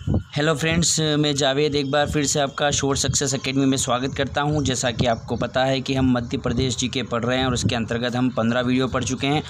Hello friends, मैं जावेद एक बार फिर से आपका शोर सक्सेस एकेडमी में स्वागत करता हूं। जैसा कि आपको पता है कि हम मध्य प्रदेश जीके पढ़ रहे हैं और उसके अंतर्गत हम 15 वीडियो पढ़ चुके हैं।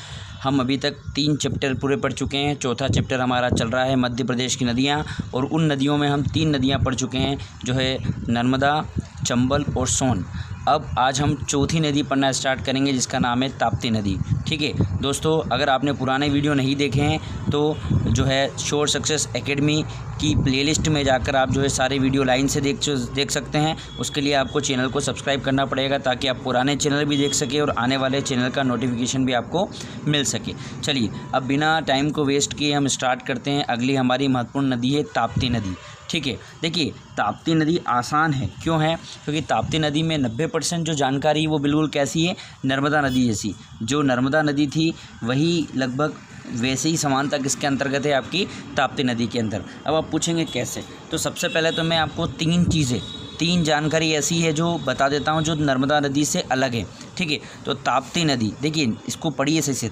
हम अभी तक 3 चैप्टर पूरे पढ़ चुके हैं। चौथा चैप्टर हमारा चल रहा है मध्य प्रदेश की नदियां, और उन नदियों में हम 3 नदियां पढ़ चुके हैं, जो है नर्मदा, चंबल और सोन। अब आज हम चौथी नदी पढ़ना स्टार्ट करेंगे, जिसका नाम है ताप्ती नदी। ठीक है दोस्तों, अगर आपने पुराने वीडियो नहीं देखे हैं तो जो है शोर सक्सेस एकेडमी की प्लेलिस्ट में जाकर आप जो है सारे वीडियो लाइन से देख सकते हैं। उसके लिए आपको चैनल को सब्सक्राइब करना पड़ेगा, ताकि आप पुराने चैनल भी देख सके और आने वाले चैनल का नोटिफिकेशन भी आपको मिल सके। चलिए, अब बिना टाइम को वेस्ट किए हम स्टार्ट करते हैं। अगली हमारी महत्वपूर्ण नदी है ताप्ती नदी। ठीक है, देखिए ताप्ती नदी आसान है, क्यों है? क्योंकि ताप्ती नदी में 90% जो जानकारी वो बिल्कुल कैसी है, नर्मदा नदी जैसी। जो नर्मदा नदी थी वही लगभग वैसे ही समानता किसके अंतर्गत है, आपकी ताप्ती नदी के अंदर। अब आप पूछेंगे कैसे, तो सबसे पहले तो मैं आपको 3 जानकारी ऐसी है जो बता देता हूँ जो नर्मदा नदी से अलग है। ठीक है, तो ताप्ती नदी, देखिए इसको पढ़िए सही से,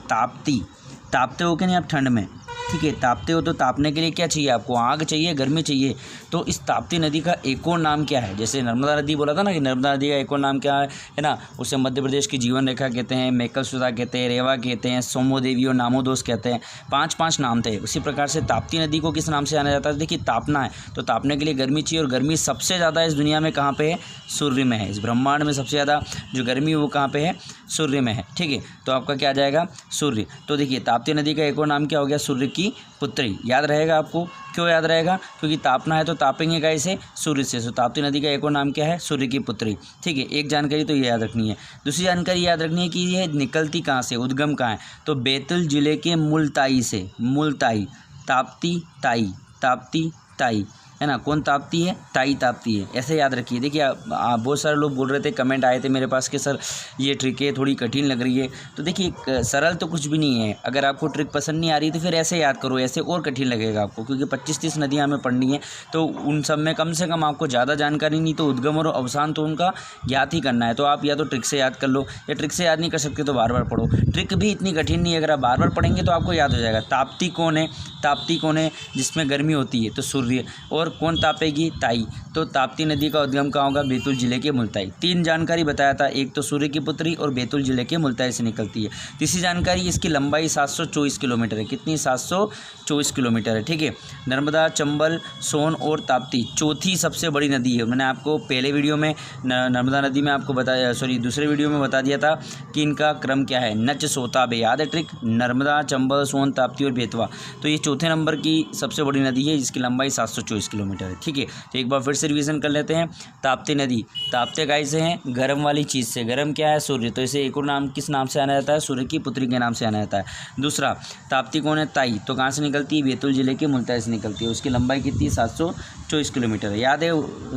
तापते हो कि नहीं आप ठंड में? ठीक है, तापते हो तो तापने के लिए क्या चाहिए आपको? आग चाहिए, गर्मी चाहिए। तो इस ताप्ती नदी का एक और नाम क्या है? जैसे नर्मदा नदी बोला था ना कि नर्मदा नदी का एक और नाम क्या है ना, उसे मध्य प्रदेश की जीवन रेखा कहते हैं, मेकलसुधा कहते हैं, रेवा कहते हैं, सोमोदेवी और नामोदोस कहते हैं। 5 नाम थे। उसी प्रकार से ताप्ती नदी को किस नाम से जाना जाता है? देखिए, तापना है तो तापने के लिए गर्मी चाहिए, और गर्मी सबसे ज़्यादा इस दुनिया में कहाँ पे है? सूर्य में है। इस ब्रह्मांड में सबसे ज़्यादा जो गर्मी है वो कहाँ पे है? सूर्य में है। ठीक है, तो आपका क्या आ जाएगा? सूर्य। तो देखिए, ताप्ती नदी का एक और नाम क्या हो गया? सूर्य की पुत्री। याद रहेगा आपको? क्यों याद रहेगा? क्योंकि तापना है तो तापेंगे कैसे? सूर्य से। तो ताप्ती नदी का एक और नाम क्या है? सूर्य की पुत्री। ठीक है, एक जानकारी तो ये याद रखनी है। दूसरी जानकारी याद रखनी है कि ये निकलती कहाँ से, उद्गम कहाँ है? तो बैतूल जिले के मुलताई से। मुलताई, ताप्ती ताई है ना। कौन ताप्ती है? ताई ताप्ती है, ऐसे याद रखिए। देखिए, बहुत सारे लोग बोल रहे थे, कमेंट आए थे मेरे पास कि सर ये ट्रिक है थोड़ी कठिन लग रही है। तो देखिए, सरल तो कुछ भी नहीं है। अगर आपको ट्रिक पसंद नहीं आ रही तो फिर ऐसे याद करो, ऐसे और कठिन लगेगा आपको, क्योंकि 25-30 नदियाँ हमें पढ़नी है। तो उन सब में कम से कम आपको ज़्यादा जानकारी नहीं तो उद्गम और अवसान तो उनका ज्ञात ही करना है। तो आप या तो ट्रिक से याद कर लो, या ट्रिक से याद नहीं कर सकते तो बार बार पढ़ो। ट्रिक भी इतनी कठिन नहीं है, अगर आप बार बार पढ़ेंगे तो आपको याद हो जाएगा। ताप्ती कौन है? ताप्ती कौन है जिसमें गर्मी होती है? तो सूर्य। और कौन तापेगी? ताई। तो ताप्ती नदी का उद्गम कहाँ होगा? बैतूल जिले के मुलताई। 3 जानकारी बताया था, एक तो सूर्य की पुत्री और बैतूल जिले के मुलताई से निकलती है। तीसरी जानकारी, इसकी लंबाई 724 किलोमीटर है। कितनी? 724 किलोमीटर है। ठीक है, नर्मदा, चंबल, सोन और ताप्ती चौथी सबसे बड़ी नदी है। मैंने आपको पहले वीडियो में नर्मदा नदी में आपको बताया, दूसरे वीडियो में बता दिया था कि इनका क्रम क्या है, नच सोता बे। याद है ट्रिक? नर्मदा, चंबल, सोन, ताप्ती और बेतवा। तो ये चौथे नंबर की सबसे बड़ी नदी है, जिसकी लंबाई 724 किलोमीटर है। ठीक है, तो एक बार फिर से रिवीजन कर लेते हैं। ताप्ती नदी, ताप्ते गाय से हैं? गर्म वाली चीज़ से। गर्म क्या है? सूर्य। तो इसे एक और नाम किस नाम से आना जाता है? सूर्य की पुत्री के नाम से आना जाता है। दूसरा, ताप्ती कौन है? ताई। तो कहाँ से निकलती है? बैतूल जिले के मुलताई से निकलती है। उसकी लंबाई कितनी? 724 किलोमीटर है। याद है,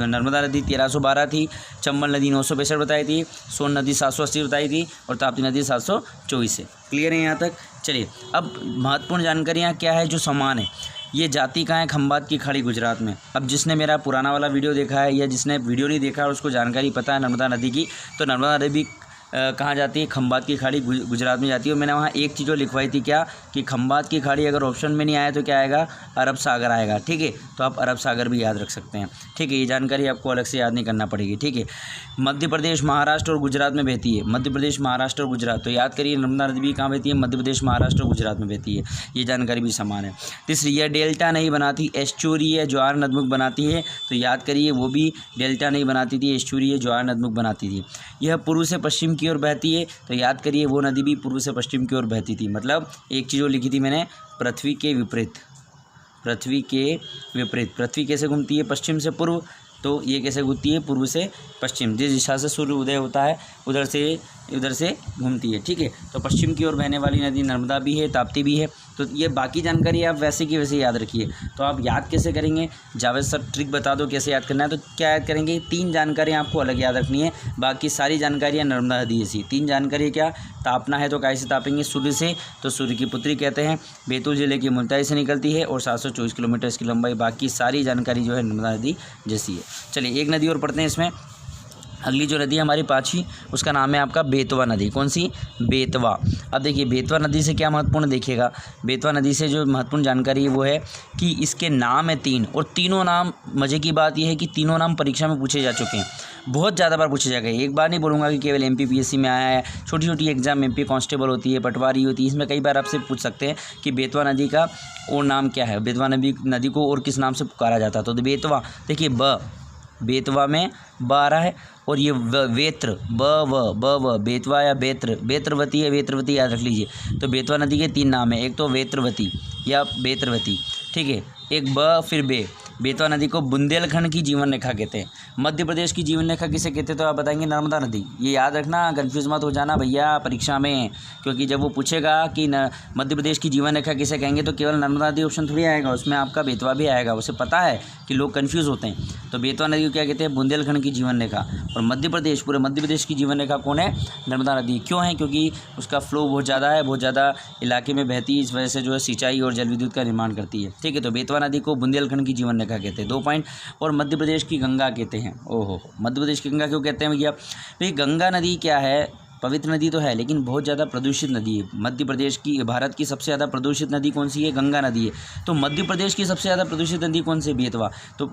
नर्मदा नदी 1312 थी, चंबल नदी 965 बताई थी, सोन नदी 780 बताई थी, और ताप्ती नदी 724 है। क्लियर है यहाँ तक? चलिए, अब महत्वपूर्ण जानकारियाँ क्या है जो समान है। ये जाति कहाँ है? खंबात की खाड़ी, गुजरात में। अब जिसने मेरा पुराना वाला वीडियो देखा है, या जिसने वीडियो नहीं देखा और उसको जानकारी पता है नर्मदा नदी की, तो नर्मदा नदी कहाँ जाती है? खंबात की खाड़ी, गुजरात में जाती है। और मैंने वहाँ एक चीज़ और लिखवाई थी, क्या? कि खंबात की खाड़ी अगर ऑप्शन में नहीं आया तो क्या आएगा? अरब सागर आएगा। ठीक है, तो आप अरब सागर भी याद रख सकते हैं। ठीक है, ये जानकारी आपको अलग से याद नहीं करना पड़ेगी। ठीक है, मध्य प्रदेश, महाराष्ट्र और गुजरात में बहती है। मध्य प्रदेश, महाराष्ट्र और गुजरात। तो याद करिए, नर्मदा नदी भी कहाँ बहती है? मध्य प्रदेश, महाराष्ट्र और गुजरात में बहती है। ये जानकारी भी समान है। तीसरी, यह डेल्टा नहीं बनाती, एस्चुरी है, ज्वार नदमुख बनाती है। तो याद करिए, वो भी डेल्टा नहीं बनाती थी, एस्चुरी है, ज्वार नदमुख बनाती थी। यह पूर्व से पश्चिम की ओर बहती है। तो याद करिए, वो नदी भी पूर्व से पश्चिम की ओर बहती थी। मतलब एक चीज़ और लिखी थी मैंने, पृथ्वी के विपरीत। पृथ्वी कैसे घूमती है? पश्चिम से पूर्व। तो ये कैसे घूमती है? पूर्व से पश्चिम। जिस दिशा से सूर्य उदय होता है उधर से घूमती है। ठीक है, तो पश्चिम की ओर बहने वाली नदी नर्मदा भी है, ताप्ती भी है। तो ये बाकी जानकारी आप वैसे की वैसे याद रखिए। तो आप याद कैसे करेंगे? जावेद सर ट्रिक बता दो कैसे याद करना है। तो क्या याद करेंगे? 3 जानकारियाँ आपको अलग याद रखनी है, बाकी सारी जानकारियाँ नर्मदा नदी जैसी। 3 जानकारी क्या? तापना है तो कैसे तापेंगे? सूर्य से, तो सूर्य की पुत्री कहते हैं। बैतूल जिले की मुलताई से निकलती है, और 724 किलोमीटर इसकी लंबाई। बाकी सारी जानकारी जो है नर्मदा नदी जैसी है। चलिए, एक नदी और पढ़ते हैं इसमें। अगली जो नदी है हमारी पाँचवीं, उसका नाम है आपका बेतवा नदी। कौन सी? बेतवा। अब देखिए बेतवा नदी से क्या महत्वपूर्ण देखिएगा, बेतवा नदी से जो महत्वपूर्ण जानकारी है वो है कि इसके नाम है 3, और तीनों नाम, मज़े की बात यह है कि तीनों नाम परीक्षा में पूछे जा चुके हैं, बहुत ज़्यादा बार पूछे जा गए। एक बार नहीं बोलूँगा कि केवल MPPSC में आया है, छोटी छोटी एग्जाम MP कांस्टेबल होती है, पटवारी होती है, इसमें कई बार आपसे पूछ सकते हैं कि बेतवा नदी का और नाम क्या है, बेतवा नदी को और किस नाम से पुकारा जाता है। तो बेतवा, देखिए बेतवा में ब आ रहा है, और ये वेत्र ब बेतवा या बेत्रवती है, बेत्रवती याद रख लीजिए। तो बेतवा नदी के 3 नाम है, एक तो वेत्रवती या बेत्रवती, ठीक है, एक ब फिर बेतवा नदी को बुंदेलखंड की जीवन रेखा कहते हैं। मध्य प्रदेश की जीवन रेखा किसे कहते हैं तो आप बताएंगे नर्मदा नदी। ये याद रखना, कंफ्यूज मत हो जाना भैया परीक्षा में, क्योंकि जब वो पूछेगा कि मध्य प्रदेश की जीवन रेखा किसे कहेंगे तो केवल नर्मदा नदी ऑप्शन थोड़ी आएगा, उसमें आपका बेतवा भी आएगा। उसे पता है कि लोग कन्फ्यूज़ होते हैं। तो बेतवा नदी को क्या कहते हैं? बुंदेलखंड की जीवन रेखा। और मध्य प्रदेश, पूरे मध्य प्रदेश की जीवन रेखा कौन है? नर्मदा नदी। क्यों है? क्योंकि उसका फ्लो बहुत ज़्यादा है, बहुत ज़्यादा इलाके में बहती है, इस वजह से जो है सिंचाई और जल विद्युत का निर्माण करती है। ठीक है, तो बेतवा नदी को बुंदेलखंड की जीवन रेखा कहते हैं। 2 पॉइंट। और मध्य प्रदेश की गंगा कहते हैं। ओहो, मध्य प्रदेश की गंगा क्यों कहते हैं भैया? भाई गंगा नदी क्या है? पवित्र नदी तो है, लेकिन बहुत ज़्यादा प्रदूषित नदी है। मध्य प्रदेश की, भारत की सबसे ज़्यादा प्रदूषित नदी कौन सी है? गंगा नदी है। तो मध्य प्रदेश की सबसे ज़्यादा प्रदूषित नदी कौन सी? बेतवा। तो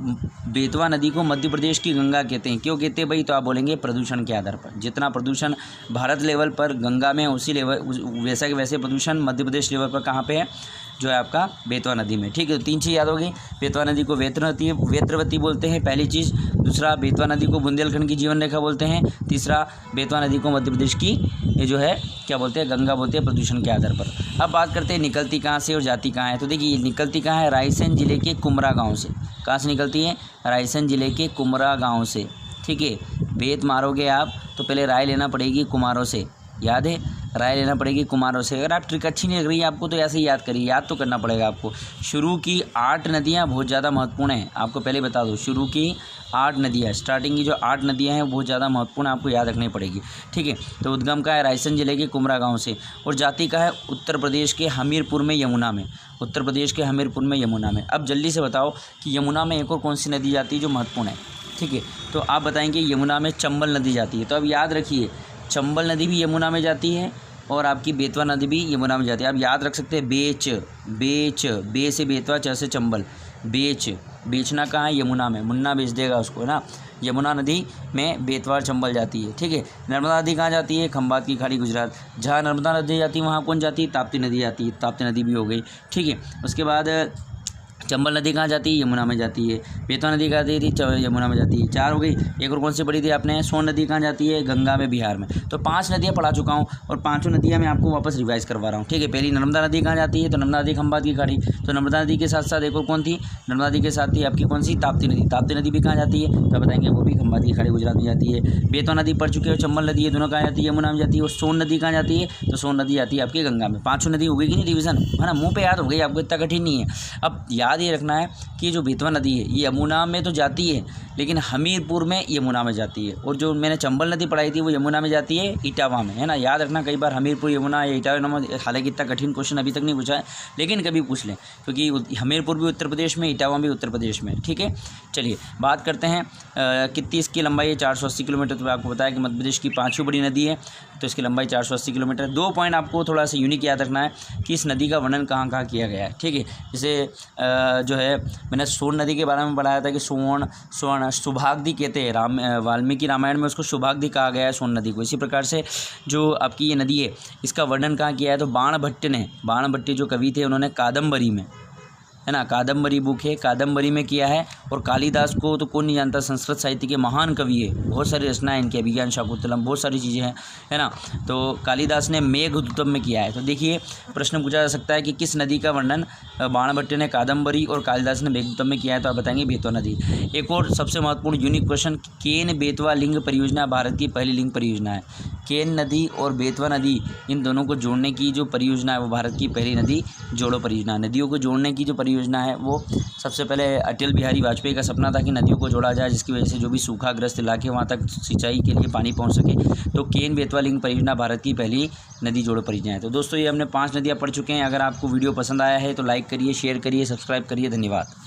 बेतवा नदी को मध्य प्रदेश की गंगा कहते हैं। क्यों कहते हैं भाई? तो आप बोलेंगे प्रदूषण के आधार पर। जितना प्रदूषण भारत लेवल पर गंगा में, उसी लेवल वैसा के वैसे प्रदूषण मध्य प्रदेश लेवल पर कहाँ पे है? जो है आपका बेतवा नदी में। ठीक है, तो 3 चीज़ याद होगी। बेतवा नदी को वेत्रवती बोलते हैं, पहली चीज़। दूसरा, बेतवा नदी को बुंदेलखंड की जीवन रेखा बोलते हैं। तीसरा, बेतवा नदी को मध्य प्रदेश की ये जो है क्या बोलते हैं? गंगा बोलते हैं, प्रदूषण के आधार पर। अब बात करते हैं निकलती कहाँ से और जाती कहाँ है। तो देखिए निकलती कहाँ है? रायसेन जिले के कुमरा गाँव से। कहाँ से निकलती है? रायसेन जिले के कुमरा गाँव से। ठीक है, बेत मारोगे आप तो पहले राय लेना पड़ेगी कुमारों से, याद है? राय लेना पड़ेगी कुमारों से। अगर आप ट्रिक अच्छी नहीं लग रही है आपको तो ऐसे ही याद करिए, याद तो करना पड़ेगा आपको। शुरू की 8 नदियाँ बहुत ज़्यादा महत्वपूर्ण हैं, आपको पहले बता दूँ। शुरू की 8 नदियाँ, स्टार्टिंग की जो 8 नदियाँ हैं बहुत ज़्यादा महत्वपूर्ण, आपको याद रखनी पड़ेगी। ठीक है, तो उद्गम का है रायसेन जिले के कुमरा गाँव से, और जाति का है उत्तर प्रदेश के हमीरपुर में, यमुना में। उत्तर प्रदेश के हमीरपुर में, यमुना में। अब जल्दी से बताओ कि यमुना में एक और कौन सी नदी जाती है जो महत्वपूर्ण है? ठीक है, तो आप बताएंगे यमुना में चंबल नदी जाती है। तो अब याद रखिए, चंबल नदी भी यमुना में जाती है और आपकी बेतवा नदी भी यमुना में जाती है। आप याद रख सकते हैं बे से बेतवा, च से चंबल। बेचना कहाँ है? यमुना में। मुन्ना बेच देगा उसको, है ना। यमुना नदी में बेतवा और चंबल जाती है। ठीक है, नर्मदा नदी कहाँ जाती है? खंभात की खाड़ी, गुजरात। जहाँ नर्मदा नदी जाती है वहाँ कौन जाती है? ताप्ती नदी जाती है। ताप्ती नदी भी हो गई। ठीक है, उसके बाद चंबल नदी कहाँ जाती है? यमुना में जाती है। बेतवा नदी कहाँ जाती है? यमुना में जाती है। 4 हो गई। एक और कौन सी पढ़ी थी आपने? सोन नदी कहाँ जाती है? गंगा में, बिहार में। तो 5 नदियाँ पढ़ा चुका हूँ, और 5 नदियाँ मैं आपको वापस रिवाइज करवा रहा हूँ। ठीक है, पहली नर्मदा नदी कहाँ जाती है? तो नर्मदा नदी खंभात की खाड़ी। तो नर्मदा नदी के साथ साथ एक और कौन थी? नर्मदा नदी के साथ थी आपकी कौन सी? ताप्ती नदी। ताप्ती नदी भी कहाँ जाती है? तो बताएंगे वो भी खंभात की खाड़ी, गुजरात में जाती है। बेतवा नदी पढ़ चुके हो, चंबल नदी, ये दोनों कहाँ जाती है? यमुना में जाती है। और सोन नदी कहाँ जाती है? तो सोन नदी जाती है आपकी गंगा में। 5 नदी हो गई कि नहीं रिविजन, है ना? मुँह पे याद हो गई आपको, इतना कठिन नहीं है। अब याद ये रखना है कि जो बेतवा नदी है ये यमुना में तो जाती है, लेकिन हमीरपुर में यमुना में जाती है। और जो मैंने चंबल नदी पढ़ाई थी वो यमुना में जाती है, इटावा में, है ना। याद रखना, कई बार हमीरपुर यमुना या इटावा में, हालांकि इतना कठिन क्वेश्चन अभी तक नहीं पूछा है, लेकिन कभी पूछ लें, क्योंकि हमीरपुर भी उत्तर प्रदेश में, इटावा भी उत्तर प्रदेश में। ठीक है, चलिए बात करते हैं कितनी इसकी लंबाई है? 480 किलोमीटर। तो आपको बताया कि मध्य प्रदेश की 5वीं बड़ी नदी है, तो इसकी लंबाई 480 किलोमीटर। 2 पॉइंट आपको थोड़ा सा यूनिक याद रखना है कि इस नदी का वर्णन कहाँ कहाँ किया गया है। ठीक है, जैसे जो है मैंने सोन नदी के बारे में बताया था कि स्वर्ण सुभागदी कहते हैं, वाल्मीकि रामायण में उसको सुभागदी कहा गया है सोन नदी को। इसी प्रकार से जो आपकी ये नदी है इसका वर्णन कहाँ किया है? तो बाणभट्ट जो कवि थे उन्होंने कादम्बरी में, है ना, कादम्बरी बुक है, कादम्बरी में किया है। और कालिदास को तो कौन नहीं जानता, संस्कृत साहित्य के महान कवि है, बहुत सारी रचनाएं इनकी, अभिज्ञान शाकुंतलम, बहुत सारी चीज़ें हैं, है ना। तो कालिदास ने मेघदूतम में किया है। तो देखिए प्रश्न पूछा जा सकता है कि किस नदी का वर्णन बाणभट्ट ने कादम्बरी और कालिदास ने मेघदूतम में किया है? तो आप बताएंगे बेतवा नदी। एक और सबसे महत्वपूर्ण यूनिक क्वेश्चन, केन बेतवा लिंग परियोजना भारत की पहली लिंग परियोजना है। केन नदी और बेतवा नदी, इन दोनों को जोड़ने की जो परियोजना है वो भारत की पहली नदी जोड़ो परियोजना। नदियों को जोड़ने की जो परियोजना है वो सबसे पहले अटल बिहारी वाजपेयी का सपना था कि नदियों को जोड़ा जाए, जिसकी वजह से जो भी सूखाग्रस्त इलाके वहाँ तक सिंचाई के लिए पानी पहुँच सके। तो केन बेतवा लिंग परियोजना भारत की पहली नदी जोड़ो परियोजना है। तो दोस्तों ये हमने 5 नदियाँ पढ़ चुके हैं। अगर आपको वीडियो पसंद आया है तो लाइक करिए, शेयर करिए, सब्सक्राइब करिए। धन्यवाद।